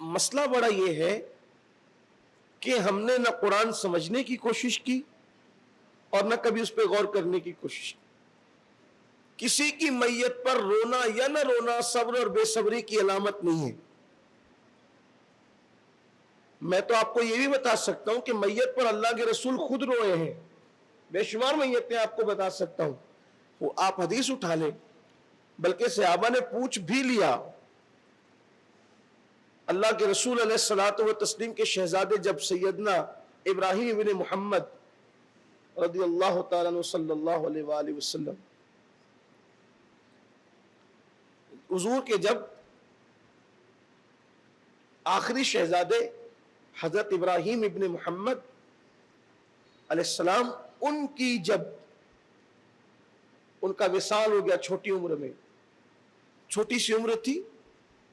مسئلہ بڑا یہ ہے کہ ہم نے نہ قرآن سمجھنے کی کوشش کی اور نہ کبھی اس پہ غور کرنے کی کوشش کی. کسی کی میت پر رونا یا نہ رونا صبر اور بے صبری کی علامت نہیں ہے. میں تو آپ کو یہ بھی بتا سکتا ہوں کہ میت پر اللہ کے رسول خود روئے ہیں. بے شمار میتیں آپ کو بتا سکتا ہوں. وہ آپ حدیث اٹھا لیں, بلکہ صحابہ نے پوچھ بھی لیا. اللہ کے رسول علیہ الصلوۃ والتسلیم کے شہزادے جب سیدنا ابراہیم ابن محمد رضی اللہ تعالیٰ عنہ صلی اللہ علیہ وآلہ وسلم, حضور کے جب آخری شہزادے حضرت ابراہیم ابن محمد علیہ السلام, ان کی جب ان کا وصال ہو گیا چھوٹی عمر میں, چھوٹی سی عمر تھی,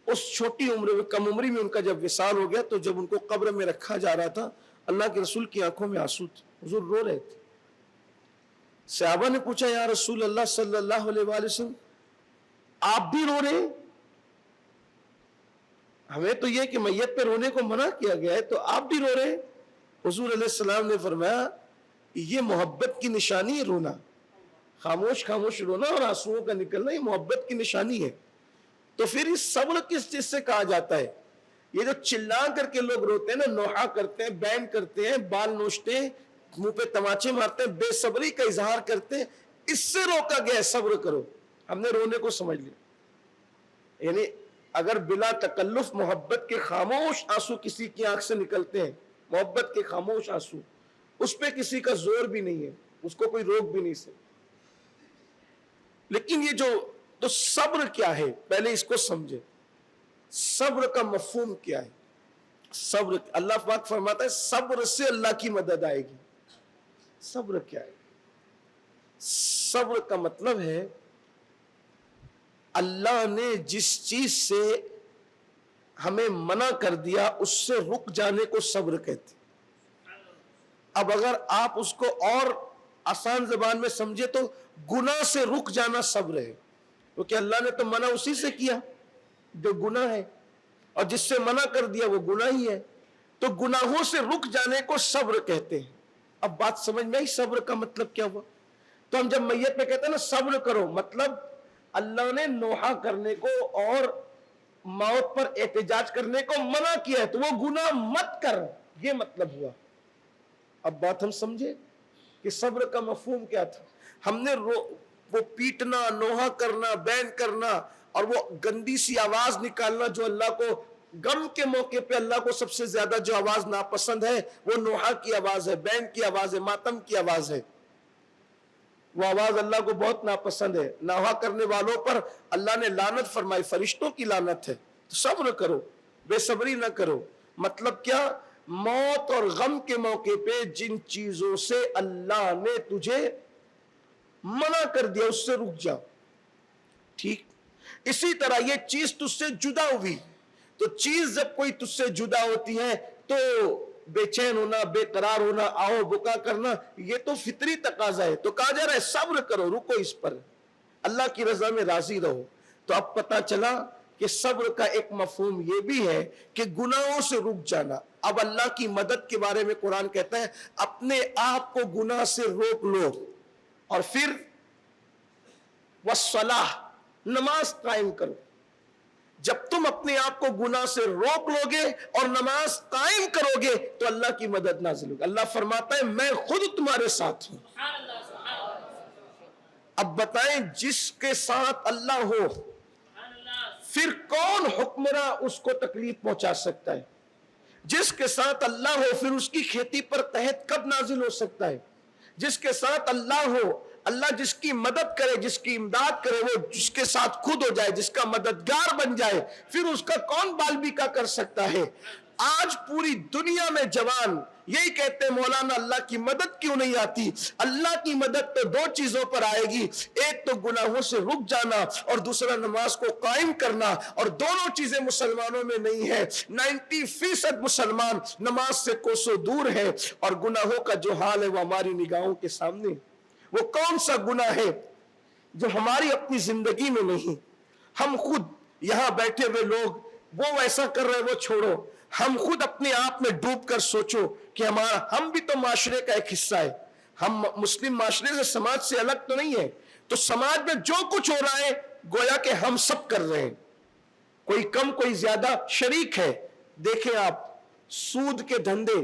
اس چھوٹی عمر میں, کم عمری میں ان کا جب وصال ہو گیا, تو جب ان کو قبر میں رکھا جا رہا تھا, اللہ کے رسول کی آنکھوں میں آنسو تھے, حضور رو رہے تھے. صحابہ نے پوچھا یا رسول اللہ صلی اللہ علیہ وآلہ وسلم آپ بھی رو رہے ہیں؟ ہمیں تو یہ کہ میت پہ رونے کو منع کیا گیا ہے, تو آپ بھی رو رہے ہیں؟ حضور علیہ السلام نے فرمایا یہ محبت کی نشانی ہے رونا, خاموش خاموش رونا اور آنسوؤں کا نکلنا یہ محبت کی نشانی ہے. تو پھر اس صبر کس چیز سے کہا جاتا ہے؟ یہ جو چلا کر کے لوگ روتے ہیں نا, نوحہ کرتے ہیں, بین کرتے ہیں, بال نوچتے ہیں, منہ پہ تماچے مارتے ہیں, بے صبری کا اظہار کرتے ہیں, اس سے روکا گیا ہے صبر کرو. ہم نے رونے کو سمجھ لیا. یعنی اگر بلا تکلف محبت کے خاموش آنسو کسی کی آنکھ سے نکلتے ہیں, محبت کے خاموش آنسو, اس پہ کسی کا زور بھی نہیں ہے, اس کو کوئی روک بھی نہیں سکتا. لیکن یہ جو تو صبر کیا ہے, پہلے اس کو سمجھے. صبر کا مفہوم کیا ہے؟ صبر, اللہ پاک فرماتا ہے صبر سے اللہ کی مدد آئے گی. صبر کیا ہے؟ صبر کا مطلب ہے اللہ نے جس چیز سے ہمیں منع کر دیا اس سے رک جانے کو صبر کہتے. اب اگر آپ اس کو اور آسان زبان میں سمجھے تو گناہ سے رک جانا صبر ہے, کیونکہ اللہ نے تو منع اسی سے کیا جو گناہ ہے, اور جس سے منع کر دیا وہ گناہ ہی ہے. تو گناہوں سے رک جانے کو صبر کہتے ہیں. اب بات سمجھ میں آئی صبر کا مطلب کیا ہوا؟ تو ہم جب میت میں کہتے ہیں نا صبر کرو, مطلب اللہ نے نوحہ کرنے کو اور موت پر احتجاج کرنے کو منع کیا ہے, تو وہ گناہ مت کر, یہ مطلب ہوا. اب بات ہم سمجھے کہ صبر کا مفہوم کیا تھا. ہم نے وہ پیٹنا, نوحہ کرنا, بین کرنا اور وہ گندی سی آواز نکالنا جو اللہ کو غم کے موقع پہ اللہ کو سب سے زیادہ جو آواز ناپسند ہے وہ نوحہ کی آواز ہے, بین کی آواز ہے, ماتم کی آواز ہے. وہ آواز اللہ کو بہت ناپسند ہے. نوحہ کرنے والوں پر اللہ نے لعنت فرمائی, فرشتوں کی لعنت ہے. تو صبر کرو, بے صبری نہ کرو. مطلب کیا؟ موت اور غم کے موقع پہ جن چیزوں سے اللہ نے تجھے منع کر دیا اس سے رک جا. ٹھیک اسی طرح یہ چیز تجھ سے جدا ہوئی, تو چیز جب کوئی تجھ سے جدا ہوتی ہے تو بے چین ہونا, بے قرار ہونا, آہو بکا کرنا, یہ تو فطری تقاضا ہے. تو کہا جا رہا ہے صبر کرو, رکو اس پر, اللہ کی رضا میں راضی رہو. تو اب پتا چلا کہ صبر کا ایک مفہوم یہ بھی ہے کہ گناہوں سے رک جانا. اب اللہ کی مدد کے بارے میں قرآن کہتا ہے اپنے آپ کو گناہ سے روک لو, اور پھر والصلاح, نماز قائم کرو. جب تم اپنے آپ کو گناہ سے روک لو گے اور نماز قائم کرو گے تو اللہ کی مدد نازل ہوگی. اللہ فرماتا ہے میں خود تمہارے ساتھ ہوں. اب بتائیں جس کے ساتھ اللہ ہو پھر کون حکمراں اس کو تکلیف پہنچا سکتا ہے؟ جس کے ساتھ اللہ ہو پھر اس کی کھیتی پر قحط کب نازل ہو سکتا ہے؟ جس کے ساتھ اللہ ہو, اللہ جس کی مدد کرے, جس کی امداد کرے, وہ جس کے ساتھ خود ہو جائے, جس کا مددگار بن جائے, پھر اس کا کون بالبیکا کر سکتا ہے؟ آج پوری دنیا میں جوان یہی کہتے ہیں مولانا اللہ کی مدد کیوں نہیں آتی؟ اللہ کی مدد تو دو چیزوں پر آئے گی, ایک تو گناہوں سے رک جانا اور دوسرا نماز کو قائم کرنا, اور دونوں چیزیں مسلمانوں میں نہیں ہے. 90% مسلمان نماز سے کوسوں دور ہے, اور گناہوں کا جو حال ہے وہ ہماری نگاہوں کے سامنے. وہ کون سا گناہ ہے جو ہماری اپنی زندگی میں نہیں؟ ہم خود یہاں بیٹھے ہوئے لوگ وہ ویسا کر رہے وہ چھوڑو، ہم خود اپنے آپ میں ڈوب کر سوچو کہ ہم بھی تو معاشرے کا ایک حصہ ہے، ہم مسلم معاشرے سے سماج سے الگ تو نہیں ہے، تو سماج میں جو کچھ ہو رہا ہے گویا کہ ہم سب کر رہے ہیں، کوئی کم کوئی زیادہ شریک ہے۔ دیکھیں آپ سود کے دھندے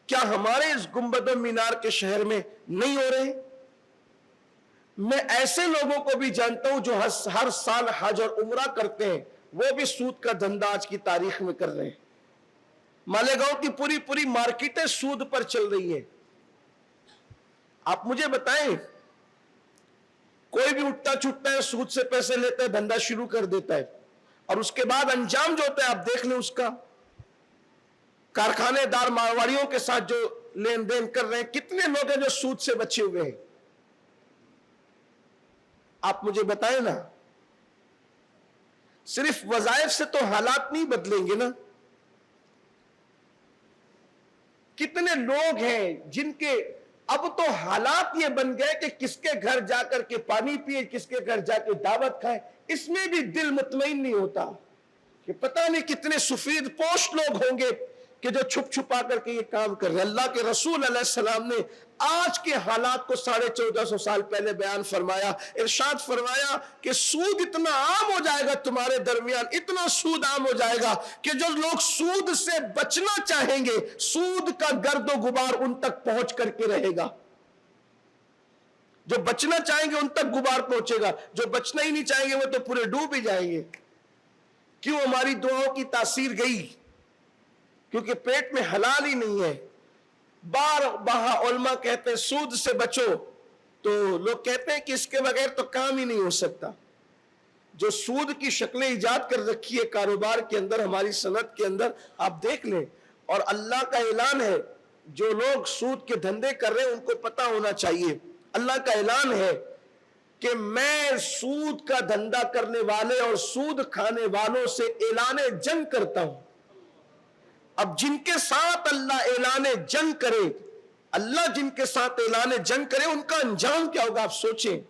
کیا ہمارے اس گنبد و مینار کے شہر میں نہیں ہو رہے؟ میں ایسے لوگوں کو بھی جانتا ہوں جو ہر سال حج اور عمرہ کرتے ہیں، وہ بھی سود کا دھندا آج کی تاریخ میں کر رہے ہیں۔ مالیگاؤں کی پوری مارکیٹیں سود پر چل رہی ہیں۔ آپ مجھے بتائیں، کوئی بھی اٹھتا چھٹتا ہے سود سے پیسے لیتا ہے، دھندا شروع کر دیتا ہے، اور اس کے بعد انجام جو ہوتا ہے آپ دیکھ لیں اس کا، کارخانے دار مارواڑیوں کے ساتھ جو لین دین کر رہے ہیں، کتنے لوگ ہیں جو سود سے بچے ہوئے ہیں؟ آپ مجھے بتائیں نا، صرف وظائف سے تو حالات نہیں بدلیں گے نا۔ کتنے لوگ ہیں جن کے اب تو حالات یہ بن گئے کہ کس کے گھر جا کر کے پانی پیے، کس کے گھر جا کے دعوت کھائے، اس میں بھی دل مطمئن نہیں ہوتا کہ پتہ نہیں کتنے سفید پوش لوگ ہوں گے کہ جو چھپ چھپا کر کے یہ کام کر رہے ہیں۔ اللہ کے رسول علیہ السلام نے آج کے حالات کو 1450 سال پہلے بیان فرمایا، ارشاد فرمایا کہ سود اتنا عام ہو جائے گا تمہارے درمیان، اتنا سود عام ہو جائے گا کہ جو لوگ سود سے بچنا چاہیں گے سود کا گرد و غبار ان تک پہنچ کر کے رہے گا۔ جو بچنا چاہیں گے ان تک غبار پہنچے گا، جو بچنا ہی نہیں چاہیں گے وہ تو پورے ڈوب ہی جائیں گے۔ کیوں ہماری دعاؤں کی تاثیر گئی؟ کیونکہ پیٹ میں حلال ہی نہیں ہے۔ بار بہا علماء کہتے ہیں سود سے بچو، تو لوگ کہتے ہیں کہ اس کے بغیر تو کام ہی نہیں ہو سکتا۔ جو سود کی شکلیں ایجاد کر رکھی ہے کاروبار کے اندر، ہماری صنعت کے اندر، آپ دیکھ لیں، اور اللہ کا اعلان ہے جو لوگ سود کے دھندے کر رہے ہیں ان کو پتہ ہونا چاہیے، اللہ کا اعلان ہے کہ میں سود کا دھندا کرنے والے اور سود کھانے والوں سے اعلان جنگ کرتا ہوں۔ اب جن کے ساتھ اللہ اعلان جنگ کرے، اللہ جن کے ساتھ اعلان جنگ کرے ان کا انجام کیا ہوگا آپ سوچیں۔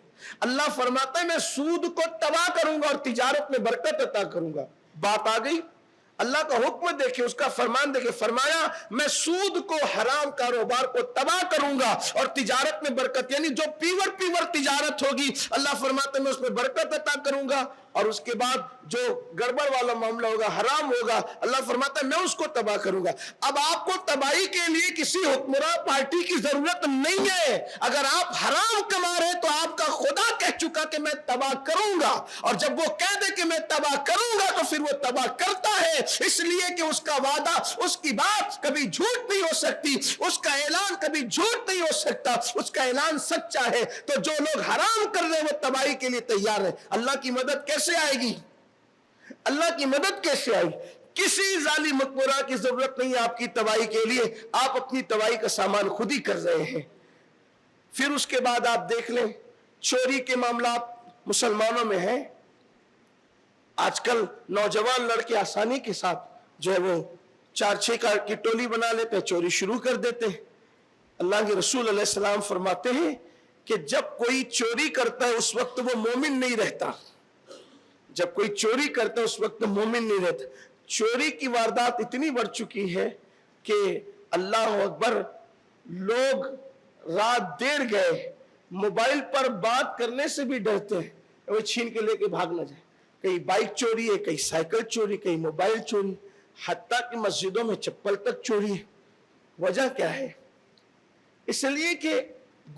اللہ فرماتا ہے میں سود کو تباہ کروں گا اور تجارت میں برکت عطا کروں گا۔ بات آ گئی؟ اللہ کا حکم دیکھیں، اس کا فرمان دیکھیں، فرمایا میں سود کو، حرام کاروبار کو تباہ کروں گا اور تجارت میں برکت، یعنی جو پیور تجارت ہوگی اللہ فرماتا ہے میں اس میں برکت عطا کروں گا، اور اس کے بعد جو گڑبڑ والا معاملہ ہوگا، حرام ہوگا، اللہ فرماتا ہے میں اس کو تباہ کروں گا۔ اب آپ کو تباہی کے لیے کسی حکمراں پارٹی کی ضرورت نہیں ہے۔ اگر آپ حرام کما رہے تو آپ کا خدا کہہ چکا کہ میں تباہ کروں گا، اور جب وہ کہہ دے کہ میں تباہ کروں گا تو پھر وہ تباہ کرتا ہے، اس لیے کہ اس کا وعدہ، اس کی بات کبھی جھوٹ نہیں ہو سکتی، اس کا اعلان کبھی جھوٹ نہیں ہو سکتا، اس کا اعلان سچا ہے۔ تو جو لوگ حرام کر رہے ہیں وہ تباہی کے لیے تیار ہے۔ اللہ کی مدد کیسے آئے گی؟ اللہ کی مدد کیسے آئے گی؟ کسی ظالم حکمراں کی ضرورت نہیں ہے آپ کی تباہی کے لیے، آپ اپنی تباہی کا سامان خود ہی کر رہے ہیں۔ پھر اس کے بعد آپ دیکھ لیں چوری کے معاملات مسلمانوں میں ہیں۔ آج کل نوجوان لڑکے آسانی کے ساتھ جو ہے وہ 4-6 کی ٹولی بنا لیتے ہیں، چوری شروع کر دیتے ہیں۔ اللہ کے رسول علیہ السلام فرماتے ہیں کہ جب کوئی چوری کرتا ہے اس وقت وہ مومن نہیں رہتا، جب کوئی چوری کرتا ہے اس وقت مومن نہیں رہتا۔ چوری کی واردات اتنی بڑھ چکی ہے کہ اللہ اکبر، لوگ رات دیر گئے موبائل پر بات کرنے سے بھی ڈرتے ہیں وہ چھین کے لے کے بھاگ نہ جائے۔ کہیں بائک چوری ہے، کہیں سائیکل چوری، کہیں موبائل چوری، حتیٰ کہ مسجدوں میں چپل تک چوری ہے۔ وجہ کیا ہے؟ اس لیے کہ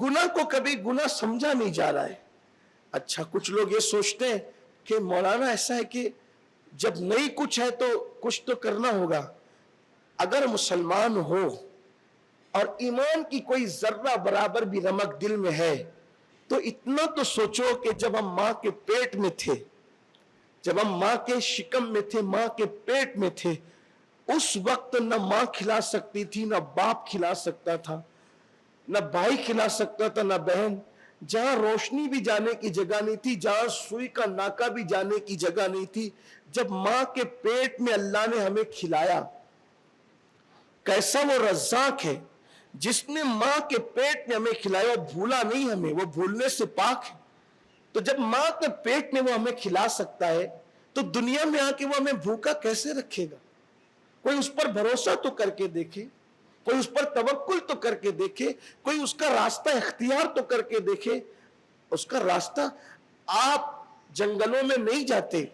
گناہ کو کبھی گناہ سمجھا نہیں جا رہا ہے۔ اچھا کچھ لوگ یہ سوچتے ہیں کہ مولانا ایسا ہے کہ جب نہیں کچھ ہے تو کچھ تو کرنا ہوگا۔ اگر مسلمان ہو اور ایمان کی کوئی ذرہ برابر بھی رمق دل میں ہے تو اتنا تو سوچو کہ جب ہم ماں کے پیٹ میں تھے، جب ہم ماں کے شکم میں تھے، ماں کے پیٹ میں تھے، اس وقت نہ ماں کھلا سکتی تھی، نہ باپ کھلا سکتا تھا، نہ بھائی کھلا سکتا تھا، نہ بہن۔ جہاں روشنی بھی جانے کی جگہ نہیں تھی، جہاں سوئی کا ناکا بھی جانے کی جگہ نہیں تھی، جب ماں کے پیٹ میں اللہ نے ہمیں کھلایا۔ کیسا وہ رزاق ہے جس نے ماں کے پیٹ میں ہمیں کھلایا، وہ بھولا نہیں ہمیں، وہ بھولنے سے پاک ہے۔ تو جب ماں کے پیٹ میں وہ ہمیں کھلا سکتا ہے تو دنیا میں آ کے وہ ہمیں بھوکا کیسے رکھے گا؟ کوئی اس پر بھروسہ تو کر کے دیکھے، کوئی اس پر توکل تو کر کے دیکھے، کوئی اس کا راستہ اختیار تو کر کے دیکھے۔ اس کا راستہ، آپ جنگلوں میں نہیں جاتے،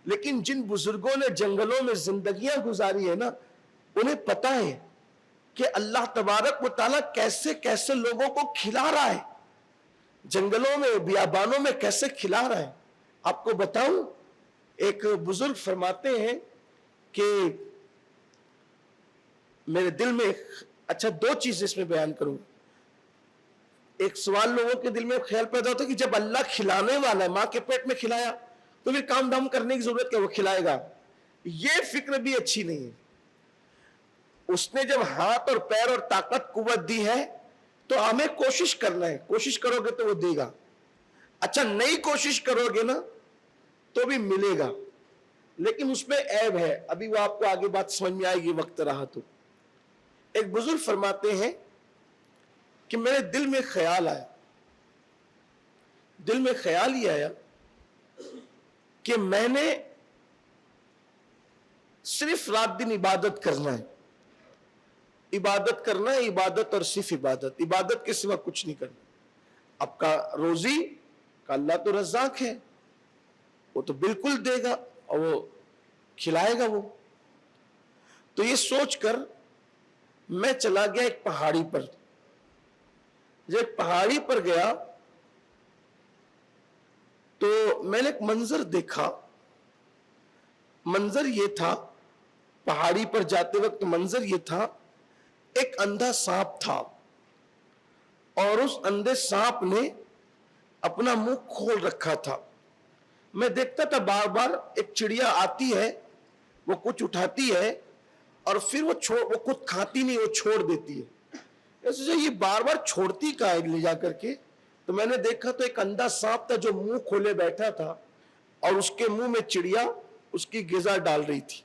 لیکن جن بزرگوں نے جنگلوں میں زندگیاں گزاری ہے نا، انہیں پتا ہے کہ اللہ تبارک و تعالیٰ کیسے کیسے لوگوں کو کھلا رہا ہے، جنگلوں میں بیابانوں میں کیسے کھلا رہا ہے۔ آپ کو بتاؤں، ایک بزرگ فرماتے ہیں کہ میرے دل میں اچھا دو چیز اس میں بیان کروں۔ ایک سوال لوگوں کے دل میں خیال پیدا ہوتا ہے کہ جب اللہ کھلانے والا ہے، ماں کے پیٹ میں کھلایا تو پھر کام دھام کرنے کی ضرورت کیا، وہ کھلائے گا۔ یہ فکر بھی اچھی نہیں ہے۔ اس نے جب ہاتھ اور پیر اور طاقت قوت دی ہے تو ہمیں کوشش کرنا ہے، کوشش کرو گے تو وہ دے گا۔ اچھا نئی کوشش کرو گے نا تو بھی ملے گا، لیکن اس میں عیب ہے، ابھی وہ آپ کو آگے بات سمجھ میں آئے گی وقت رہا تو۔ ایک بزرگ فرماتے ہیں کہ میرے دل میں خیال آیا، دل میں خیال ہی آیا کہ میں نے صرف رات دن عبادت کرنا ہے، عبادت کرنا ہے، عبادت اور صرف عبادت، عبادت کے سوا کچھ نہیں کرنا۔ آپ کا روزی کا اللہ تو رزاق ہے، وہ تو بالکل دے گا اور وہ کھلائے گا وہ۔ تو یہ سوچ کر میں چلا گیا ایک پہاڑی پر۔ جب ایک پہاڑی پر گیا تو میں نے ایک منظر دیکھا۔ منظر یہ تھا، پہاڑی پر جاتے وقت منظر یہ تھا، ایک اندھا سانپ تھا اور اس اندھے سانپ نے اپنا منہ کھول رکھا تھا۔ میں دیکھتا تھا بار بار ایک چڑیا آتی ہے، وہ کچھ اٹھاتی ہے اور پھر وہ خود کھاتی نہیں، وہ چھوڑ دیتی ہے۔ ایسے یہ بار بار چھوڑتی کا ہے لے جا کر کے۔ تو میں نے دیکھا تو ایک اندھا سانپ تھا جو منہ کھولے بیٹھا تھا اور اس کے منہ میں چڑیا اس کی غذا ڈال رہی تھی۔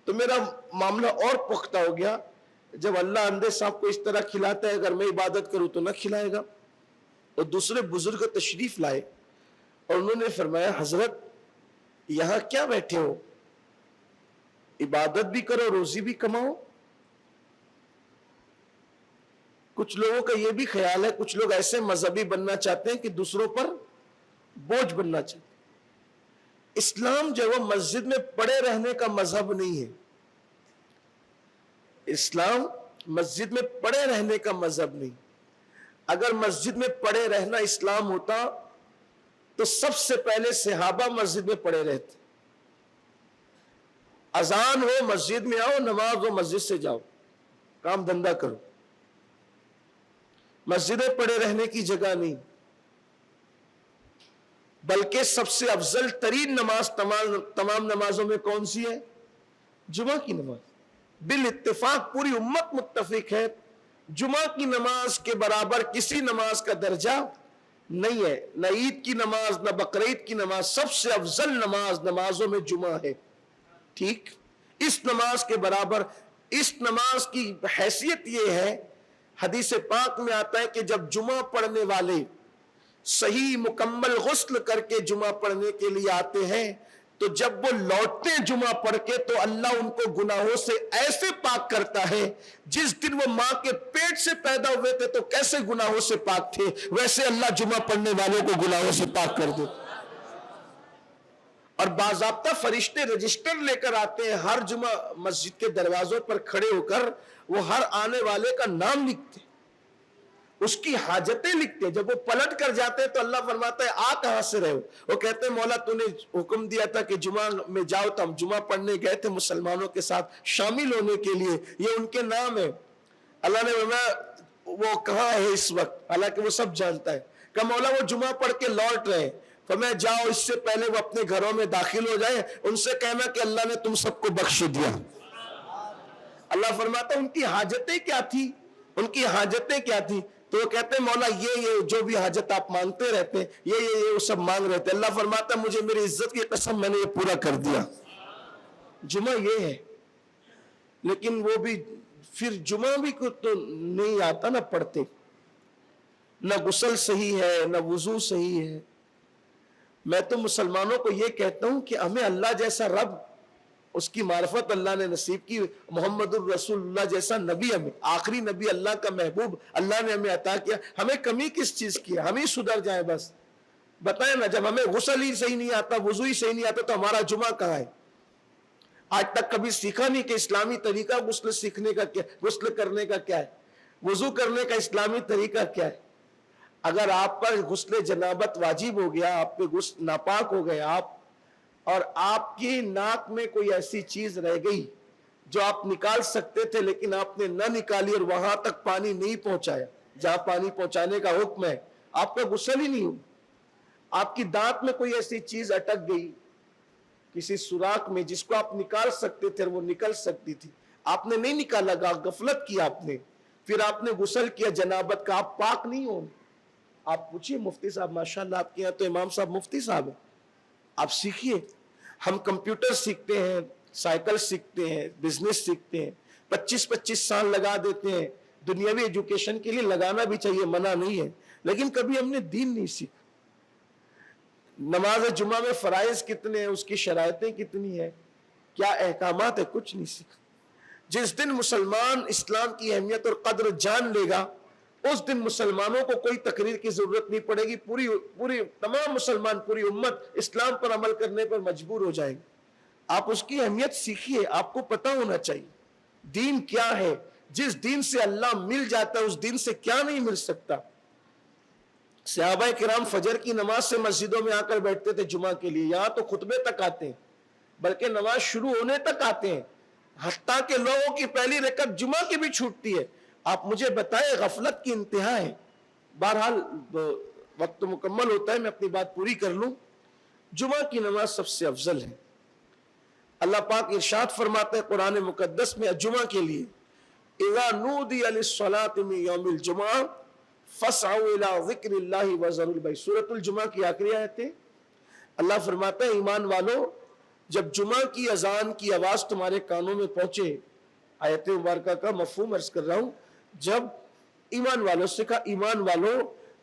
تو میرا معاملہ اور پختہ ہو گیا، جب اللہ اندھے سانپ کو اس طرح کھلاتا ہے، اگر میں عبادت کروں تو نہ کھلائے گا۔ اور دوسرے بزرگ تشریف لائے اور انہوں نے فرمایا حضرت یہاں کیا بیٹھے ہو، عبادت بھی کرو روزی بھی کماؤ۔ کچھ لوگوں کا یہ بھی خیال ہے، کچھ لوگ ایسے مذہبی بننا چاہتے ہیں کہ دوسروں پر بوجھ بننا چاہتے ہیں۔ اسلام جو ہے وہ مسجد میں پڑے رہنے کا مذہب نہیں ہے، اسلام مسجد میں پڑے رہنے کا مذہب نہیں۔ اگر مسجد میں پڑے رہنا اسلام ہوتا تو سب سے پہلے صحابہ مسجد میں پڑے رہتے۔ اذان ہو مسجد میں آؤ، نماز ہو مسجد سے جاؤ، کام دھندا کرو، مسجدیں پڑے رہنے کی جگہ نہیں۔ بلکہ سب سے افضل ترین نماز تمام نمازوں میں کون سی ہے؟ جمعہ کی نماز۔ بالاتفاق پوری امت متفق ہے، جمعہ کی نماز کے برابر کسی نماز کا درجہ نہیں ہے، نہ عید کی نماز نہ بقرعید کی نماز، سب سے افضل نماز نمازوں میں جمعہ ہے۔ ٹھیک، اس نماز کے برابر، اس نماز کی حیثیت یہ ہے، حدیث پاک میں آتا ہے کہ جب جمعہ پڑھنے والے صحیح مکمل غسل کر کے جمعہ پڑھنے کے لیے آتے ہیں تو جب وہ لوٹتے ہیں جمعہ پڑھ کے تو اللہ ان کو گناہوں سے ایسے پاک کرتا ہے، جس دن وہ ماں کے پیٹ سے پیدا ہوئے تھے تو کیسے گناہوں سے پاک تھے، ویسے اللہ جمعہ پڑھنے والوں کو گناہوں سے پاک کر دے۔ اور باضابطہ فرشتے رجسٹر لے کر آتے ہیں، ہر جمعہ مسجد کے دروازوں پر کھڑے ہو کر وہ ہر آنے والے کا نام لکھتے، اس کی حاجتیں لکھتے۔ جب وہ پلٹ کر جاتے ہیں تو اللہ فرماتا ہے آ کہاں سے رہے ہو؟ وہ کہتے ہیں مولا تو نے حکم دیا تھا کہ جمعہ میں جاؤ، تو ہم جمعہ پڑھنے گئے تھے مسلمانوں کے ساتھ شامل ہونے کے لیے، یہ ان کے نام ہے۔ اللہ نے فرمایا وہ کہاں ہے اس وقت، حالانکہ وہ سب جانتا ہے۔ کہ مولا وہ جمعہ پڑھ کے لوٹ رہے ہیں، فرمایا جاؤ اس سے پہلے وہ اپنے گھروں میں داخل ہو جائیں، ان سے کہنا کہ اللہ نے تم سب کو بخش دیا۔ اللہ فرماتا ان کی حاجتیں کیا تھی، ان کی حاجتیں کیا تھی؟ تو وہ کہتے ہیں مولا یہ جو بھی حاجت آپ مانگتے رہتے ہیں یہ وہ سب مانگ رہے تھے۔ اللہ فرماتا مجھے میری عزت کی قسم میں نے یہ پورا کر دیا۔ جمعہ یہ ہے، لیکن وہ بھی پھر جمعہ بھی کو تو نہیں آتا نہ پڑھتے، نہ غسل صحیح ہے نہ وضو صحیح ہے، میں تو مسلمانوں کو یہ کہتا ہوں کہ ہمیں اللہ جیسا رب، اس کی معرفت اللہ نے نصیب کی، محمد الرسول اللہ جیسا نبی، ہمیں آخری نبی، اللہ کا محبوب اللہ نے ہمیں عطا کیا، ہمیں کمی کس چیز کی ہے؟ ہم ہی سدھر جائیں بس۔ بتائیں نا، جب ہمیں غسل ہی صحیح نہیں آتا، وضو ہی صحیح نہیں آتا، تو ہمارا جمعہ کہاں ہے؟ آج تک کبھی سیکھا نہیں کہ اسلامی طریقہ غسل سیکھنے کا کیا، غسل کرنے کا کیا ہے، وضو کرنے کا اسلامی طریقہ کیا ہے۔ اگر آپ پر غسل جنابت واجب ہو گیا، آپ پہ غسل ناپاک ہو گئے آپ، اور آپ کی ناک میں کوئی ایسی چیز رہ گئی جو آپ نکال سکتے تھے لیکن آپ نے نہ نکالی اور وہاں تک پانی نہیں پہنچایا جہاں پانی پہنچانے کا حکم ہے، آپ کا غسل ہی نہیں ہو۔ آپ کی دانت میں کوئی ایسی چیز اٹک گئی کسی سوراخ میں جس کو آپ نکال سکتے تھے اور وہ نکل سکتی تھی، آپ نے نہیں نکالا، غفلت کی آپ نے، پھر آپ نے غسل کیا جنابت کا، آپ پاک نہیں ہو۔ آپ پوچھئے مفتی صاحب، ماشاءاللہ آپ کے یہاں تو امام صاحب مفتی صاحب ہیں، آپ سیکھیے۔ ہم کمپیوٹر سیکھتے ہیں، سائیکل سیکھتے ہیں، بزنس سیکھتے ہیں، 25 سال لگا دیتے ہیں، دنیاوی ایجوکیشن کے لیے لگانا بھی چاہیے، منع نہیں ہے، لیکن کبھی ہم نے دین نہیں سیکھا۔ نماز جمعہ میں فرائض کتنے ہیں، اس کی شرائطیں کتنی ہیں، کیا احکامات ہے، کچھ نہیں سیکھا۔ جس دن مسلمان اسلام کی اہمیت اور قدر جان لے گا، اس دن مسلمانوں کو کوئی تقریر کی ضرورت نہیں پڑے گی، پوری تمام مسلمان، پوری امت اسلام پر عمل کرنے پر مجبور ہو جائے گی۔ آپ اس کی اہمیت سیکھیے، آپ کو پتہ ہونا چاہیے دین کیا ہے۔ جس دین سے اللہ مل جاتا ہے اس دین سے کیا نہیں مل سکتا۔ صحابہ کرام فجر کی نماز سے مسجدوں میں آ کر بیٹھتے تھے جمعہ کے لیے، یہاں تو خطبے تک آتے ہیں، بلکہ نماز شروع ہونے تک آتے ہیں، حتیٰ کہ لوگوں کی پہلی رکعت جمعہ کی بھی چھوٹتی ہے۔ آپ مجھے بتائیں، غفلت کی انتہا ہے۔ بہرحال وقت مکمل ہوتا ہے، میں اپنی بات پوری کر لوں۔ جمعہ کی نماز سب سے افضل ہے۔ اللہ پاک ارشاد فرماتے ہیں قرآن مقدس میں جمعہ کے لیے، اذا نودی للصلاۃ من یوم الجمعہ فاسعوا الی ذکر اللہ وذروا البیع، سورۃ الجمعہ کی آخری آیتیں۔ اللہ فرماتا ہے ایمان والو، جب جمعہ کی اذان کی آواز تمہارے کانوں میں پہنچے، آیت مبارکہ کا مفہوم عرض کر رہا ہوں، جب ایمان والوں سے کہا ایمان والو،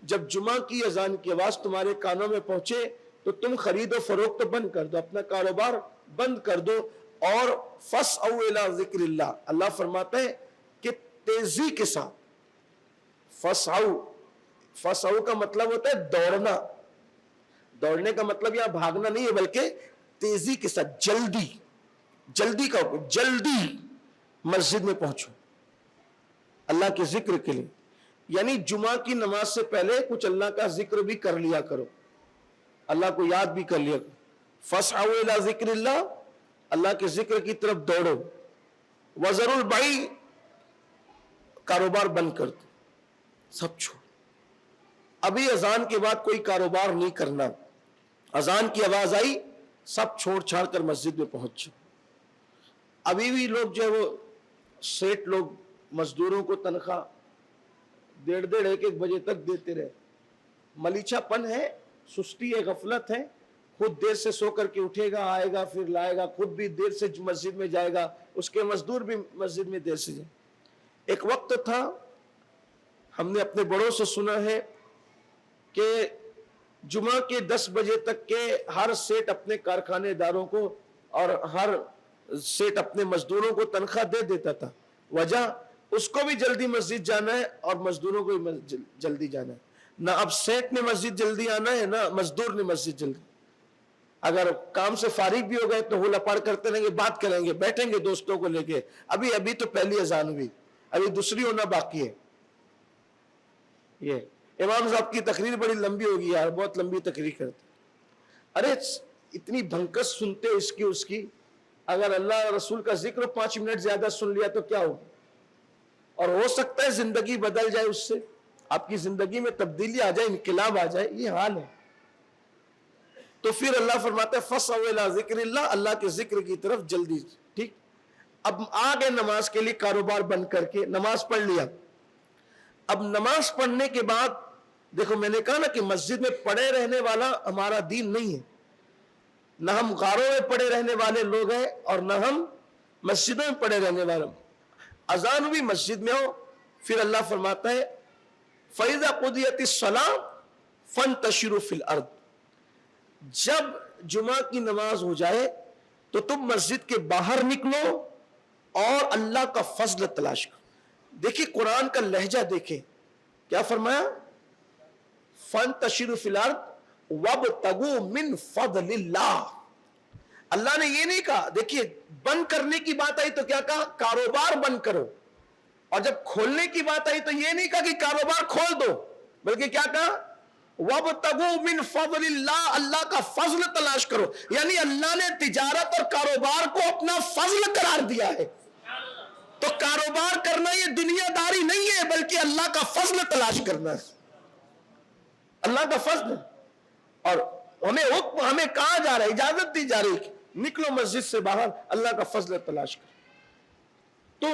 جب جمعہ کی اذان کی آواز تمہارے کانوں میں پہنچے تو تم خرید و فروخت بند کر دو، اپنا کاروبار بند کر دو، اور فاسعوا الی ذکر اللہ، اللہ فرماتا ہے کہ تیزی کے ساتھ، فاسعوا کا مطلب ہوتا ہے دوڑنا، دوڑنے کا مطلب یہاں بھاگنا نہیں ہے بلکہ تیزی کے ساتھ، جلدی کا حکم، جلدی مسجد میں پہنچو اللہ کے ذکر کے لیے، یعنی جمعہ کی نماز سے پہلے کچھ اللہ کا ذکر بھی کر لیا کرو، اللہ کو یاد بھی کر لیا کرو۔ فاسعوا الی ذکر اللہ، اللہ کے ذکر کی طرف دوڑو، وذروا البیع، کاروبار بند کر دو، سب چھوڑ۔ ابھی اذان کے بعد کوئی کاروبار نہیں کرنا، اذان کی آواز آئی سب چھوڑ چھاڑ کر مسجد میں پہنچ جاؤ۔ ابھی بھی لوگ جو ہے وہ سیٹ لوگ مزدوروں کو تنخواہ 1:30 1 بجے تک دیتے رہے، ملیچا پن ہے، سستی ہے، غفلت ہے، خود دیر سے سو کر کے اٹھے گا، آئے گا، پھر لائے گا، خود بھی دیر سے مسجد میں جائے گا، اس کے مزدور بھی مسجد میں دیر سے جائے۔ ایک وقت تھا، ہم نے اپنے بڑوں سے سنا ہے کہ جمعہ کے 10 بجے تک کے ہر سیٹ اپنے کارخانے داروں کو اور ہر سیٹ اپنے مزدوروں کو تنخواہ دے دیتا تھا، وجہ اس کو بھی جلدی مسجد جانا ہے اور مزدوروں کو بھی جلدی جانا ہے، نہ اب سیٹ نے مسجد جلدی آنا ہے نہ مزدور نے مسجد جلدی۔ اگر کام سے فارغ بھی ہو گئے تو ہلا پاڑ کرتے رہیں گے، بات کریں گے، بیٹھیں گے دوستوں کو لے کے، ابھی تو پہلی اذان ہوئی، ابھی دوسری ہونا باقی ہے۔ یہ امام صاحب کی تقریر بڑی لمبی ہوگی یار، بہت لمبی تقریر کرتے، ارے اتنی بھنکس سنتے اس کی، اگر اللہ رسول کا ذکر 5 منٹ زیادہ سن لیا تو کیا ہوگا، اور ہو سکتا ہے زندگی بدل جائے اس سے، آپ کی زندگی میں تبدیلی آ جائے، انقلاب آ جائے، یہ حال ہے۔ تو پھر اللہ فرماتا ہے فاسعوا الی ذکر اللہ، اللہ کے ذکر کی طرف جلدی، ٹھیک۔ اب آگے نماز کے لیے کاروبار بند کر کے نماز پڑھ لیا، اب نماز پڑھنے کے بعد دیکھو میں نے کہا نا کہ مسجد میں پڑے رہنے والا ہمارا دین نہیں ہے، نہ ہم غاروں میں پڑے رہنے والے لوگ ہیں اور نہ ہم مسجدوں میں پڑے رہنے والے۔ اذان بھی مسجد میں ہو، پھر اللہ فرماتا ہے فَإِذَا قُضِيَتِ الصَّلَاةُ فَانْتَشِرُوا فِي الْأَرْضِ، جب جمعہ کی نماز ہو جائے تو تم مسجد کے باہر نکلو اور اللہ کا فضل تلاش کرو. دیکھیں قرآن کا لہجہ دیکھیں, کیا فرمایا؟ فَانْتَشِرُوا فِي الْأَرْضِ وَابْتَغُوا مِنْ فَضْلِ اللَّهِ. اللہ نے یہ نہیں کہا, دیکھیے بند کرنے کی بات آئی تو کیا کہا؟ کاروبار بند کرو. اور جب کھولنے کی بات آئی تو یہ نہیں کہا کہ کاروبار کھول دو, بلکہ کیا کہا؟ وَابْتَغُوا مِنْ فَضْلِ اللَّهِ, اللہ کا فضل تلاش کرو. یعنی اللہ نے تجارت اور کاروبار کو اپنا فضل قرار دیا ہے. تو کاروبار کرنا یہ دنیا داری نہیں ہے, بلکہ اللہ کا فضل تلاش کرنا ہے, اللہ کا فضل. اور ہمیں حکم, ہمیں کہاں جا رہا ہے, اجازت دی جا رہی ہے نکلو مسجد سے باہر, اللہ کا فضل تلاش کر. تو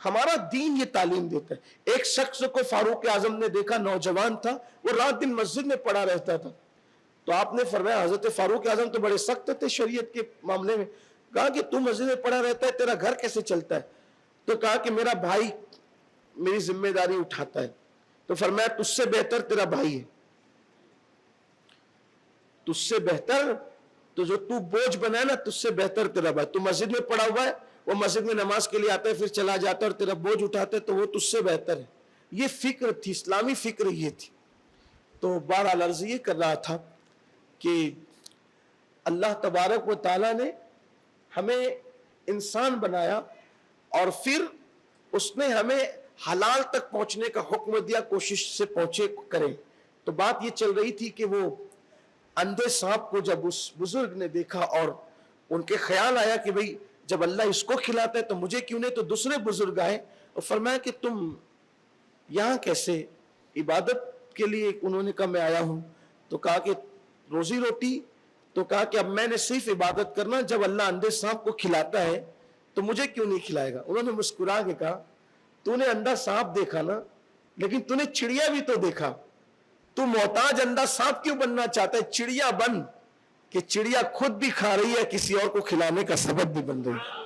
ہمارا دین یہ تعلیم دیتا ہے. ایک شخص کو فاروق اعظم نے دیکھا, نوجوان تھا, وہ رات دن مسجد میں پڑا رہتا تھا. تو آپ نے فرمایا, حضرت فاروق اعظم تو بڑے سخت تھے شریعت کے معاملے میں, کہا کہ تو مسجد میں پڑا رہتا ہے, تیرا گھر کیسے چلتا ہے؟ تو کہا کہ میرا بھائی میری ذمہ داری اٹھاتا ہے. تو فرمایا تجھ سے بہتر تیرا بھائی ہے, تجھ سے بہتر, تو جو تو بوجھ بنا ہے نا, تجھ سے بہتر تیرا بھائی. تو مسجد میں پڑا ہوا ہے, وہ مسجد میں نماز کے لیے آتا ہے, پھر چلا جاتا ہے اور تیرا بوجھ اٹھاتا ہے, تو وہ تجھ سے بہتر ہے. یہ فکر تھی, اسلامی فکر یہ تھی. تو بہرحال عرض یہ کر رہا تھا کہ اللہ تبارک و تعالیٰ نے ہمیں انسان بنایا اور پھر اس نے ہمیں حلال تک پہنچنے کا حکم دیا, کوشش سے پہنچے کریں. تو بات یہ چل رہی تھی کہ وہ اندھے سانپ کو جب اس بزرگ نے دیکھا اور ان کے خیال آیا کہ بھئی جب اللہ اس کو کھلاتا ہے تو مجھے کیوں نہیں, تو دوسرے بزرگ آئے اور فرمایا کہ تم یہاں کیسے؟ عبادت کے لیے انہوں نے کہا میں آیا ہوں. تو کہا کہ روزی روٹی؟ تو کہا کہ اب میں نے صرف عبادت کرنا, جب اللہ اندھے سانپ کو کھلاتا ہے تو مجھے کیوں نہیں کھلائے گا؟ انہوں نے مسکرا کے کہا تو نے اندھا سانپ دیکھا نا, لیکن تو نے چڑیا بھی تو دیکھا. تو محتاج اندھا سانپ کیوں بننا چاہتا ہے؟ چڑیا بن کہ چڑیا خود بھی کھا رہی ہے, کسی اور کو کھلانے کا سبب بھی بن رہی ہے.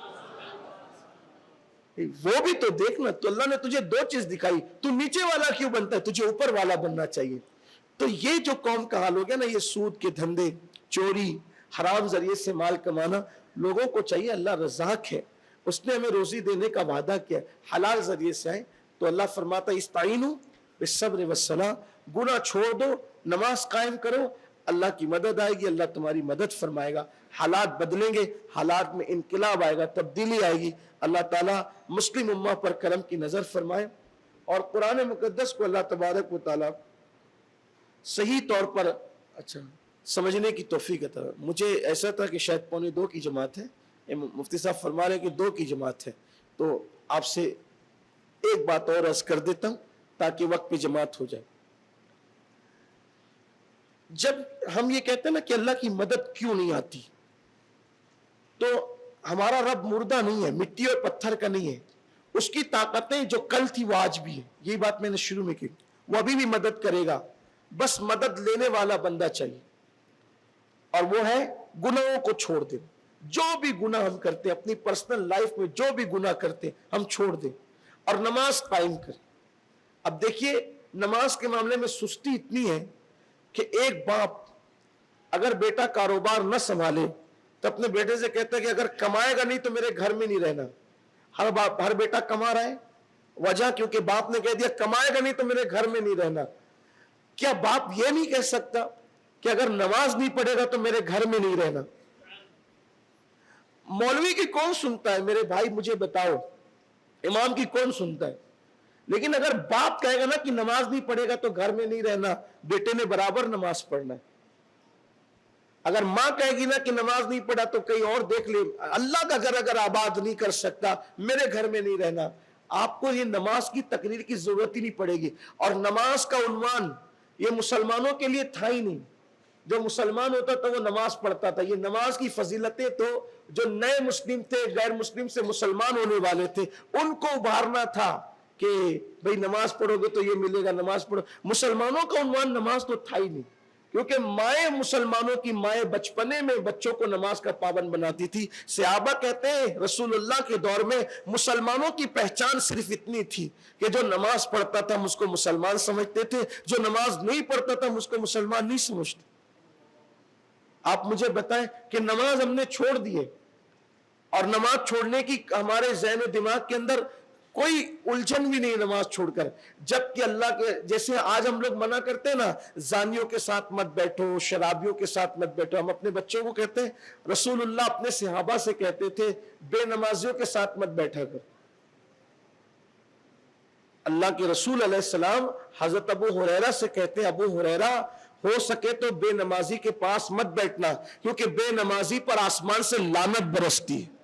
وہ بھی تو دیکھنا. تو اللہ نے تجھے دو چیز دکھائی, تو نیچے والا کیوں بنتا ہے؟ تجھے اوپر والا بننا چاہیے. تو یہ جو قوم کا حال ہو گیا نا, یہ سود کے دھندے, چوری, حرام ذریعے سے مال کمانا, لوگوں کو چاہیے, اللہ رزاق ہے, اس نے ہمیں روزی دینے کا وعدہ کیا, حلال ذریعے سے آئے. تو اللہ فرماتا ہے استعینوا بالصبر والصلاۃ, گناہ چھوڑ دو, نماز قائم کرو, اللہ کی مدد آئے گی, اللہ تمہاری مدد فرمائے گا. حالات بدلیں گے, حالات میں انقلاب آئے گا, تبدیلی آئے گی. اللہ تعالیٰ مسلم امہ پر کرم کی نظر فرمائے اور قرآن مقدس کو اللہ تبارک و تعالیٰ صحیح طور پر سمجھنے کی توفیق عطا. مجھے ایسا تھا کہ شاید 1:45 کی جماعت ہے, مفتی صاحب فرما رہے ہیں کہ 2 کی جماعت ہے, تو آپ سے ایک بات اور عرض کر دیتا ہوں تاکہ وقت پہ جماعت ہو جائے. جب ہم یہ کہتے ہیں نا کہ اللہ کی مدد کیوں نہیں آتی, تو ہمارا رب مردہ نہیں ہے, مٹی اور پتھر کا نہیں ہے. اس کی طاقتیں جو کل تھی وہ آج بھی ہے. یہی بات میں نے شروع میں کی, وہ ابھی بھی مدد کرے گا, بس مدد لینے والا بندہ چاہیے, اور وہ ہے گناہوں کو چھوڑ دیں. جو بھی گناہ ہم کرتے ہیں اپنی پرسنل لائف میں, جو بھی گناہ کرتے ہیں ہم چھوڑ دیں اور نماز قائم کریں. اب دیکھیے نماز کے معاملے میں سستی اتنی ہے کہ ایک باپ اگر بیٹا کاروبار نہ سنبھالے تو اپنے بیٹے سے کہتا ہے کہ اگر کمائے گا نہیں تو میرے گھر میں نہیں رہنا. ہر بیٹا کما رہا ہے, وجہ کیونکہ باپ نے کہہ دیا کمائے گا نہیں تو میرے گھر میں نہیں رہنا. کیا باپ یہ نہیں کہہ سکتا کہ اگر نماز نہیں پڑھے گا تو میرے گھر میں نہیں رہنا؟ مولوی کی کون سنتا ہے میرے بھائی, مجھے بتاؤ, امام کی کون سنتا ہے؟ لیکن اگر باپ کہے گا نا کہ نماز نہیں پڑھے گا تو گھر میں نہیں رہنا, بیٹے نے برابر نماز پڑھنا ہے. اگر ماں کہے گی نا کہ نماز نہیں پڑھا تو کہیں اور دیکھ لے, اللہ کا گھر اگر آباد نہیں کر سکتا, میرے گھر میں نہیں رہنا. آپ کو یہ نماز کی تقریر کی ضرورت ہی نہیں پڑے گی. اور نماز کا عنوان یہ مسلمانوں کے لیے تھا ہی نہیں. جو مسلمان ہوتا تھا وہ نماز پڑھتا تھا. یہ نماز کی فضیلتیں تو جو نئے مسلم تھے, غیر مسلم سے مسلمان ہونے والے تھے, ان کو ابھارنا تھا کہ بھئی نماز پڑھو گے تو یہ ملے گا, نماز پڑھو. مسلمانوں کا عنوان نماز تو تھا ہی نہیں, کیونکہ مائیں مسلمانوں کی مائیں بچپنے میں بچوں کو نماز کا پابند بناتی تھی. صحابہ کہتے ہیں رسول اللہ کے دور میں مسلمانوں کی پہچان صرف اتنی تھی کہ جو نماز پڑھتا تھا ہم اس کو مسلمان سمجھتے تھے, جو نماز نہیں پڑھتا تھا ہم اس کو مسلمان نہیں سمجھتے. آپ مجھے بتائیں کہ نماز ہم نے چھوڑ دی ہے اور نماز چھوڑنے کی ہمارے ذہن و دماغ کے اندر کوئی الجھن بھی نہیں نماز چھوڑ کر، جبکہ اللہ کے جیسے آج ہم لوگ منع کرتے ہیں نا زانیوں کے ساتھ مت بیٹھو، شرابیوں کے ساتھ مت بیٹھو، ہم اپنے بچوں کو کہتے ہیں، رسول اللہ اپنے صحابہ سے کہتے تھے بے نمازیوں کے ساتھ مت بیٹھا کر۔ اللہ کے رسول علیہ السلام حضرت ابو ہریرہ سے کہتے ہیں ابو ہریرہ ہو سکے تو بے نمازی کے پاس مت بیٹھنا، کیونکہ بے نمازی پر آسمان سے لعنت برستی ہے۔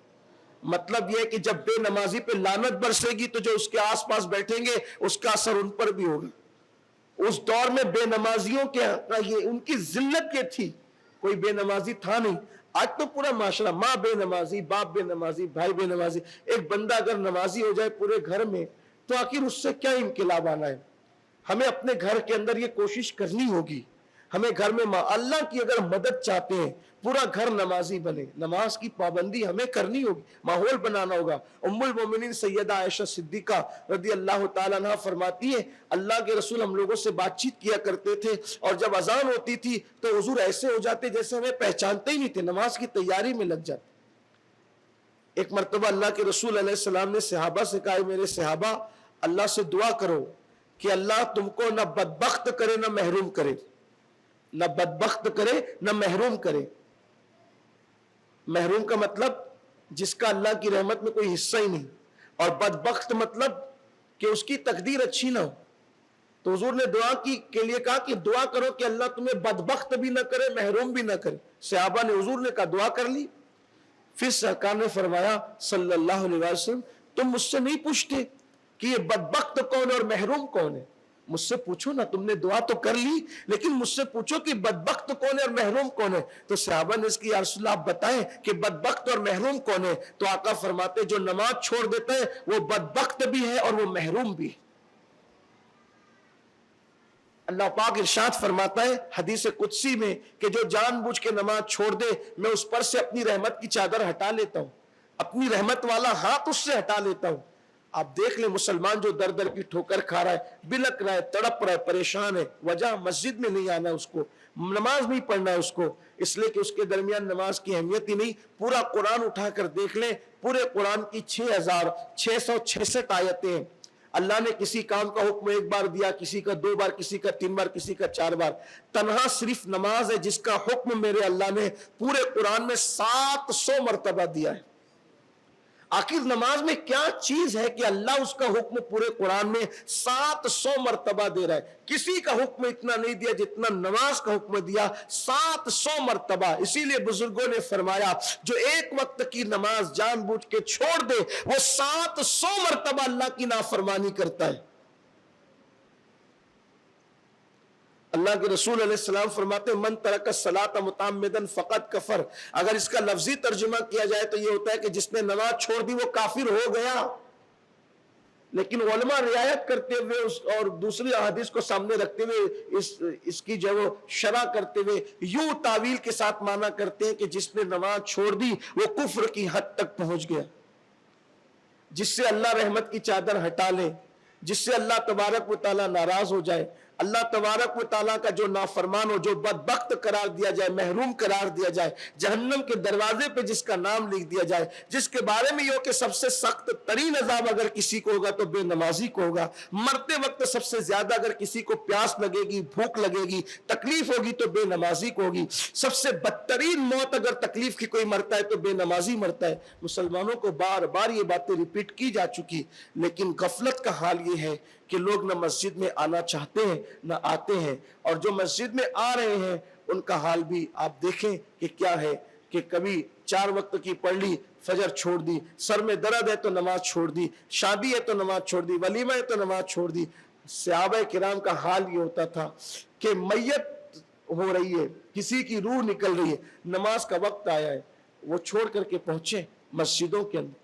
مطلب یہ کہ جب بے نمازی پہ لعنت برسے گی تو جو اس کے آس پاس بیٹھیں گے اس کا اثر ان پر بھی ہوگا۔ اس دور میں بے نمازیوں کے یہ ان کی ذلت یہ تھی، کوئی بے نمازی تھا نہیں۔ آج تو پورا معاشرہ، ماں بے نمازی، باپ بے نمازی، بھائی بے نمازی۔ ایک بندہ اگر نمازی ہو جائے پورے گھر میں تو آخر اس سے کیا انقلاب آنا ہے؟ ہمیں اپنے گھر کے اندر یہ کوشش کرنی ہوگی، ہمیں گھر میں اللہ کی اگر مدد چاہتے ہیں پورا گھر نمازی بنے، نماز کی پابندی ہمیں کرنی ہوگی، ماحول بنانا ہوگا۔ ام المومنین سیدہ عائشہ صدیقہ رضی اللہ تعالیٰ عنہ فرماتی ہے اللہ کے رسول ہم لوگوں سے بات چیت کیا کرتے تھے اور جب اذان ہوتی تھی تو حضور ایسے ہو جاتے جیسے ہمیں پہچانتے ہی نہیں تھے، نماز کی تیاری میں لگ جاتے۔ ایک مرتبہ اللہ کے رسول علیہ السلام نے صحابہ سے کہا میرے صحابہ اللہ سے دعا کرو کہ اللہ تم کو نہ بدبخت کرے نہ محروم کرے، نہ بدبخت کرے نہ محروم کرے۔ محروم کا مطلب جس کا اللہ کی رحمت میں کوئی حصہ ہی نہیں، اور بدبخت مطلب کہ اس کی تقدیر اچھی نہ ہو۔ تو حضور نے دعا کی کے لیے کہا کہ دعا کرو کہ اللہ تمہیں بدبخت بھی نہ کرے محروم بھی نہ کرے۔ صحابہ نے حضور نے کہا دعا کر لی۔ پھر سرکار نے فرمایا صلی اللہ علیہ وسلم تم مجھ سے نہیں پوچھتے کہ یہ بدبخت کون ہے اور محروم کون ہے؟ مجھ سے پوچھو نا، تم نے دعا تو کر لی لیکن مجھ سے پوچھو کہ بدبخت کون ہے اور محروم کون ہے۔ تو صحابہ نے اس کی یا رسول اللہ آپ بتائیں کہ بدبخت اور محروم کون ہے؟ تو آقا فرماتے جو نماز چھوڑ دیتا ہے وہ بدبخت بھی ہے اور وہ محروم بھی ہے۔ اللہ پاک ارشاد فرماتا ہے حدیث قدسی میں کہ جو جان بوجھ کے نماز چھوڑ دے میں اس پر سے اپنی رحمت کی چادر ہٹا لیتا ہوں، اپنی رحمت والا ہاتھ اس سے ہٹا لیتا ہوں۔ آپ دیکھ لیں مسلمان جو در در کی ٹھوکر کھا رہا ہے، بلک رہا ہے، تڑپ رہا ہے، پریشان ہے، وجہ مسجد میں نہیں آنا اس کو، نماز نہیں پڑھنا ہے اس کو، اس لیے کہ اس کے درمیان نماز کی اہمیت ہی نہیں۔ پورا قرآن اٹھا کر دیکھ لیں، پورے قرآن کی 6666 آیتیں ہیں۔ اللہ نے کسی کام کا حکم ایک بار دیا، کسی کا 2 بار، کسی کا 3 بار، کسی کا 4 بار۔ تنہا صرف نماز ہے جس کا حکم میرے اللہ نے پورے قرآن میں 700 مرتبہ دیا ہے۔ آخر نماز میں کیا چیز ہے کہ اللہ اس کا حکم پورے قرآن میں 700 مرتبہ دے رہا ہے؟ کسی کا حکم اتنا نہیں دیا جتنا نماز کا حکم دیا، 700 مرتبہ۔ اسی لیے بزرگوں نے فرمایا جو ایک وقت کی نماز جان بوجھ کے چھوڑ دے وہ 700 مرتبہ اللہ کی نافرمانی کرتا ہے۔ اللہ کے رسول علیہ السلام فرماتے من ترک الصلاۃ متعمدا فقد کفر۔ اگر اس کا لفظی ترجمہ کیا جائے تو یہ ہوتا ہے کہ جس نے نماز چھوڑ دی وہ کافر ہو گیا، لیکن علماء رعایت کرتے ہوئے اور دوسری احادیث کو سامنے رکھتے ہوئے اس کی جو شرح کرتے ہوئے یوں تعویل کے ساتھ مانا کرتے ہیں کہ جس نے نماز چھوڑ دی وہ کفر کی حد تک پہنچ گیا۔ جس سے اللہ رحمت کی چادر ہٹا لے، جس سے اللہ تبارک و تعالیٰ ناراض ہو جائے، اللہ تبارک و تعالیٰ کا جو نافرمان ہو، جو بدبخت قرار دیا جائے، محروم قرار دیا جائے، جہنم کے دروازے پہ جس کا نام لکھ دیا جائے، جس کے بارے میں یہ کہ سب سے سخت ترین عذاب اگر کسی کو ہوگا تو بے نمازی کو ہوگا، مرتے وقت سب سے زیادہ اگر کسی کو پیاس لگے گی، بھوک لگے گی، تکلیف ہوگی تو بے نمازی کو ہوگی، سب سے بدترین موت اگر تکلیف کی کوئی مرتا ہے تو بے نمازی مرتا ہے۔ مسلمانوں کو بار بار یہ باتیں ریپیٹ کی جا چکی، لیکن غفلت کا حال یہ ہے کہ لوگ نہ مسجد میں آنا چاہتے ہیں نہ آتے ہیں، اور جو مسجد میں آ رہے ہیں ان کا حال بھی آپ دیکھیں کہ کیا ہے، کہ کبھی 4 وقت کی پڑھ لی، فجر چھوڑ دی، سر میں درد ہے تو نماز چھوڑ دی، شادی ہے تو نماز چھوڑ دی، ولیمہ ہے تو نماز چھوڑ دی۔ صحابہ کرام کا حال یہ ہوتا تھا کہ میت ہو رہی ہے، کسی کی روح نکل رہی ہے، نماز کا وقت آیا ہے، وہ چھوڑ کر کے پہنچے مسجدوں کے اندر،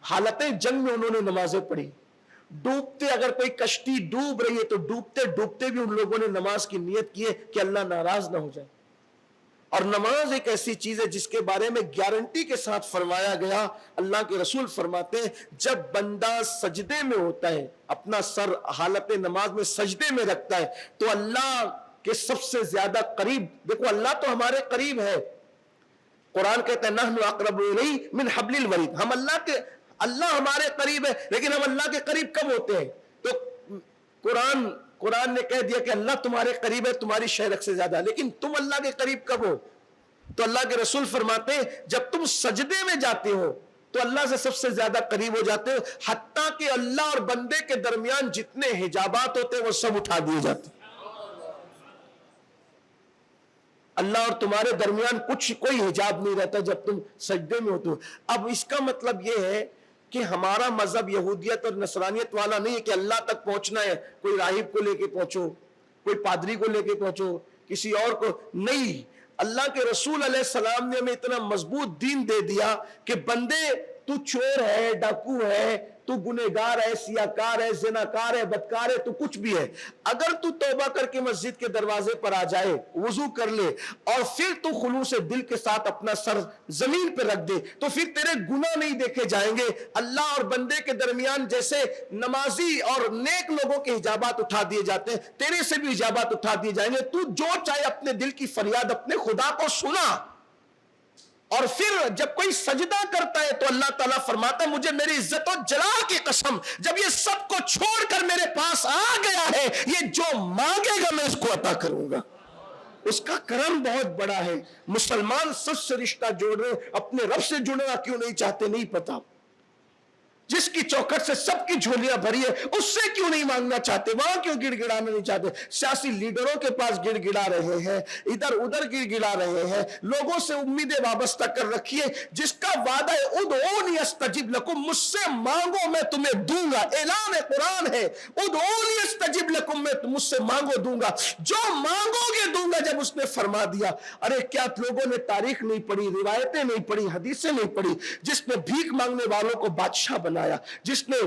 حالت جنگ میں انہوں نے نمازیں پڑھی، ڈوبتے اگر کوئی کشتی ڈوب رہی ہے تو ڈوبتے ڈوبتے بھی ان لوگوں نے نماز کی نیت کی ہے کہ اللہ ناراض نہ ہو جائے۔ اور نماز ایک ایسی چیز ہے جس کے بارے میں گارنٹی کے ساتھ فرمایا گیا، اللہ کے رسول فرماتے ہیں جب بندہ سجدے میں ہوتا ہے، اپنا سر حالت نماز میں سجدے میں رکھتا ہے تو اللہ کہ سب سے زیادہ قریب، دیکھو اللہ تو ہمارے قریب ہے، قرآن کہتا ہے نحن اقرب الیہ من حبل الورید، ہم اللہ ہمارے قریب ہے، لیکن ہم اللہ کے قریب کب ہوتے ہیں؟ تو قرآن نے کہہ دیا کہ اللہ تمہارے قریب ہے تمہاری شہرک سے زیادہ، لیکن تم اللہ کے قریب کب ہو؟ تو اللہ کے رسول فرماتے ہیں جب تم سجدے میں جاتے ہو تو اللہ سے سب سے زیادہ قریب ہو جاتے ہو، حتیٰ کہ اللہ اور بندے کے درمیان جتنے حجابات ہوتے ہیں وہ سب اٹھا دیے جاتے ہیں۔ اللہ اور تمہارے درمیان کوئی حجاب نہیں رہتا جب تم سجدے میں ہوتے ہو۔ اب اس کا مطلب یہ ہے کہ ہمارا مذہب یہودیت اور نصرانیت والا نہیں ہے کہ اللہ تک پہنچنا ہے، کوئی راہب کو لے کے پہنچو، کوئی پادری کو لے کے پہنچو، کسی اور کو نہیں۔ اللہ کے رسول علیہ السلام نے ہمیں اتنا مضبوط دین دے دیا کہ بندے تو چور ہے، ڈاکو ہے، تو گنہگار ہے، سیاکار ہے، زناکار ہے، بدکار ہے، تو کچھ بھی ہے، اگر تو توبہ کر کے مسجد کے دروازے پر آ جائے، وضو کر لے اور پھر تو خلوص دل کے ساتھ اپنا سر زمین پہ رکھ دے تو پھر تیرے گناہ نہیں دیکھے جائیں گے۔ اللہ اور بندے کے درمیان جیسے نمازی اور نیک لوگوں کے حجابات اٹھا دیے جاتے ہیں، تیرے سے بھی حجابات اٹھا دیے جائیں گے۔ تو جو چاہے اپنے دل کی فریاد اپنے خدا کو سنا، اور پھر جب کوئی سجدہ کرتا ہے تو اللہ تعالیٰ فرماتا ہے مجھے میری عزت و جلال کی قسم جب یہ سب کو چھوڑ کر میرے پاس آ گیا ہے، یہ جو مانگے گا میں اس کو عطا کروں گا۔ اس کا کرم بہت بڑا ہے۔ مسلمان سب سے رشتہ جوڑ رہے، اپنے رب سے جڑنا کیوں نہیں چاہتے نہیں پتا، جس کی چوکھٹ سے سب کی جھولیاں بھری ہے اس سے کیوں نہیں مانگنا چاہتے، وہاں کیوں گڑ گڑانا نہیں چاہتے؟ سیاسی لیڈروں کے پاس گڑ گڑا رہے ہیں، ادھر ادھر گڑ گڑا رہے ہیں، لوگوں سے امیدیں وابستہ کر رکھی ہے، جس کا وعدہ ہے ادعونی استجب لکم، مجھ سے مانگو میں تمہیں دوں گا، اعلان قرآن ہے ادعونی استجب لکم، میں مجھ سے مانگو دوں گا، جو مانگو گے دوں گا۔ جب اس نے فرما دیا، ارے کیا لوگوں نے تاریخ نہیں پڑھی، روایتیں نہیں پڑھی، حدیثیں نہیں پڑھی؟ جس نے بھیک مانگنے والوں کو بادشاہ بنا، جس نے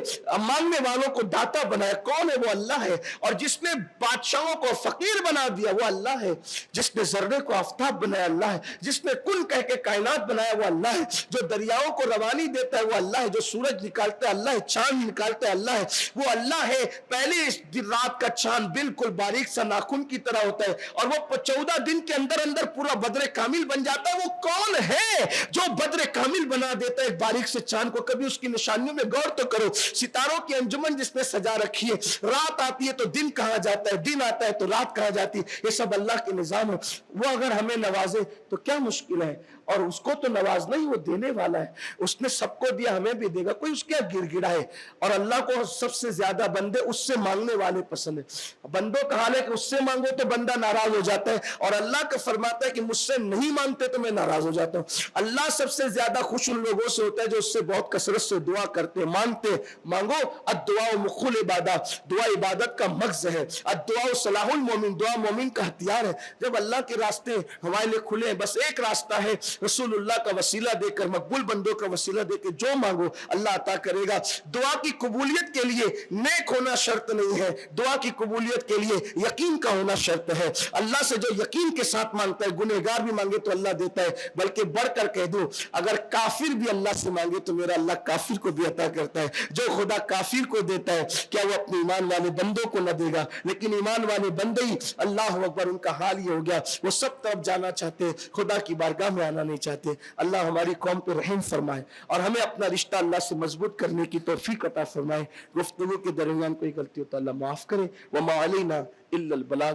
مانگنے والوں کو داتا بنایا، کون ہے؟ وہ اللہ ہے۔ اور جس نے بادشاہوں کو فقیر بنا دیا وہ اللہ ہے۔ جس نے ذرے کو آفتاب بنایا اللہ ہے۔ جس نے کل کہہ کے کائنات بنایا وہ اللہ ہے۔ جو دریاؤں کو روانی دیتا ہے وہ اللہ ہے۔ جو سورج نکالتا ہے اللہ ہے، چاند نکالتا ہے اللہ ہے، وہ اللہ ہے۔ پہلی رات کا چاند بالکل باریک سا ناخن کی طرح ہوتا ہے اور وہ 14 دن کے اندر اندر پورا بدر کامل بن جاتا ہے۔ وہ کون ہے جو بدر کامل بنا دیتا ہے ایک باریک سے چاند کو؟ کبھی اس کی نشانیوں میں غور تو کرو۔ ستاروں کی انجمن جس نے سجا رکھی ہے، رات آتی ہے تو دن کہاں جاتا ہے، دن آتا ہے تو رات کہاں جاتی ہے، یہ سب اللہ کے نظام ہے۔ وہ اگر ہمیں نوازے تو کیا مشکل ہے؟ اور اس کو تو نوازنا ہی، وہ دینے والا ہے، اس نے سب کو دیا ہمیں بھی دے گا، کوئی اس کے گڑ گڑا ہے۔ اور اللہ کو سب سے زیادہ بندے اس سے مانگنے والے پسند ہے۔ بندوں کا حال ہے کہ اس سے مانگو تو بندہ ناراض ہو جاتا ہے، اور اللہ کا فرماتا ہے کہ مجھ سے نہیں مانگتے تو میں ناراض ہو جاتا ہوں۔ اللہ سب سے زیادہ خوش ان لوگوں سے ہوتا ہے جو اس سے بہت کثرت سے دعا کرتے، مانگتے۔ مانگو، الدعاء مخ العبادات، دعا عبادت کا مغز ہے۔ الدعاء سلاح المومن، دعا مومن کا ہتھیار ہے۔ جب اللہ کے راستے ہمارے لیے کھلے ہیں، بس ایک راستہ ہے، رسول اللہ کا وسیلہ دے کر، مقبول بندوں کا وسیلہ دے کے جو مانگو اللہ عطا کرے گا۔ دعا کی قبولیت کے لیے نیک ہونا شرط نہیں ہے، دعا کی قبولیت کے لیے یقین کا ہونا شرط ہے۔ اللہ سے جو یقین کے ساتھ مانگتا ہے، گنہگار بھی مانگے تو اللہ دیتا ہے، بلکہ بڑھ کر کہہ دوں اگر کافر بھی اللہ سے مانگے تو میرا اللہ کافر کو بھی عطا کرتا ہے۔ جو خدا کافر کو دیتا ہے کیا وہ اپنے ایمان والے بندوں کو نہ دے گا؟ لیکن ایمان والے بندے ہی، اللہ اکبر، ان کا حال یہ ہو گیا، وہ سب طرف جانا چاہتے، خدا کی بارگاہ میں آنا نہیں چاہتے۔ اللہ ہماری قوم پہ رحم فرمائے اور ہمیں اپنا رشتہ اللہ سے مضبوط کرنے کی توفیق عطا فرمائے۔ گفتگو کے درمیان کوئی غلطی ہو تو اللہ معاف کرے۔ وما علینا الا البلاغ۔